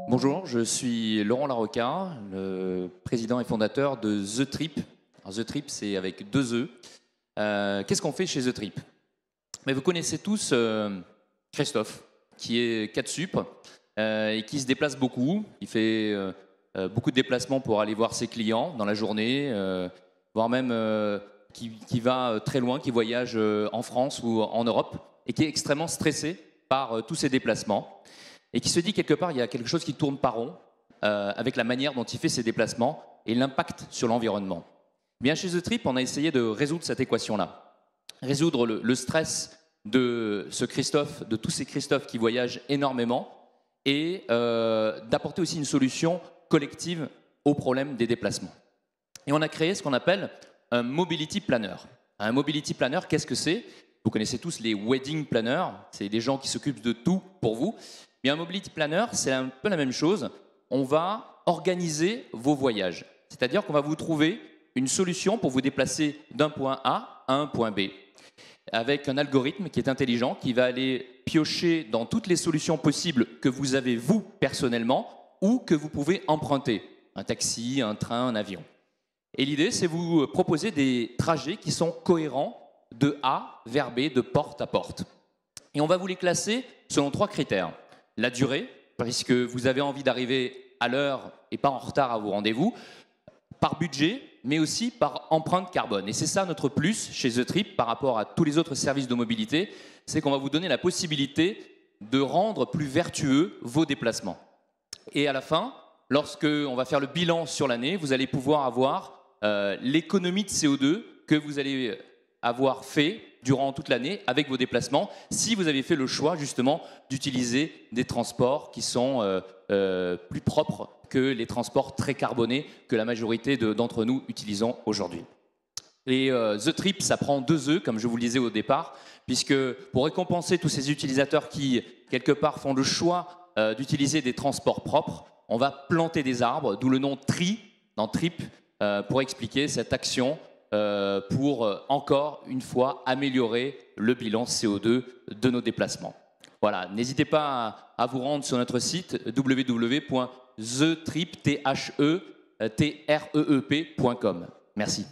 Bonjour, je suis Laurent Larocca, le président et fondateur de The Trip. Alors, The Trip, c'est avec 2 E. Qu'est-ce qu'on fait chez The Trip? Mais vous connaissez tous Christophe, qui est CADSUP et qui se déplace beaucoup. Il fait beaucoup de déplacements pour aller voir ses clients dans la journée, voire même qui va très loin, qui voyage en France ou en Europe et qui est extrêmement stressé par tous ces déplacements. Et qui se dit quelque part, il y a quelque chose qui tourne pas rond avec la manière dont il fait ses déplacements et l'impact sur l'environnement. Bien, chez The Trip, on a essayé de résoudre cette équation-là. Résoudre le stress de ce Christophe, de tous ces Christophes qui voyagent énormément et d'apporter aussi une solution collective au problème des déplacements. Et on a créé ce qu'on appelle un Mobility Planner. Un Mobility Planner, qu'est-ce que c'est? Vous connaissez tous les Wedding Planners, c'est des gens qui s'occupent de tout pour vous. Mais un Mobility Planner, c'est un peu la même chose. On va organiser vos voyages. C'est-à-dire qu'on va vous trouver une solution pour vous déplacer d'un point A à un point B. Avec un algorithme qui est intelligent, qui va aller piocher dans toutes les solutions possibles que vous avez vous personnellement ou que vous pouvez emprunter. Un taxi, un train, un avion. Et l'idée, c'est vous proposer des trajets qui sont cohérents de A vers B, de porte à porte. Et on va vous les classer selon 3 critères. La durée, puisque vous avez envie d'arriver à l'heure et pas en retard à vos rendez-vous, par budget, mais aussi par empreinte carbone. Et c'est ça notre plus chez The Trip par rapport à tous les autres services de mobilité, c'est qu'on va vous donner la possibilité de rendre plus vertueux vos déplacements. Et à la fin, lorsqu'on va faire le bilan sur l'année, vous allez pouvoir avoir l'économie de CO2 que vous allez avoir fait durant toute l'année avec vos déplacements, si vous avez fait le choix justement d'utiliser des transports qui sont plus propres que les transports très carbonés que la majorité d'entre nous utilisons aujourd'hui. Et The Trip, ça prend 2 œufs, comme je vous le disais au départ, puisque pour récompenser tous ces utilisateurs qui, quelque part, font le choix d'utiliser des transports propres, on va planter des arbres, d'où le nom Tree dans Trip, pour expliquer cette action pour encore une fois améliorer le bilan CO2 de nos déplacements. Voilà, n'hésitez pas à vous rendre sur notre site www.thetrep.com. Merci.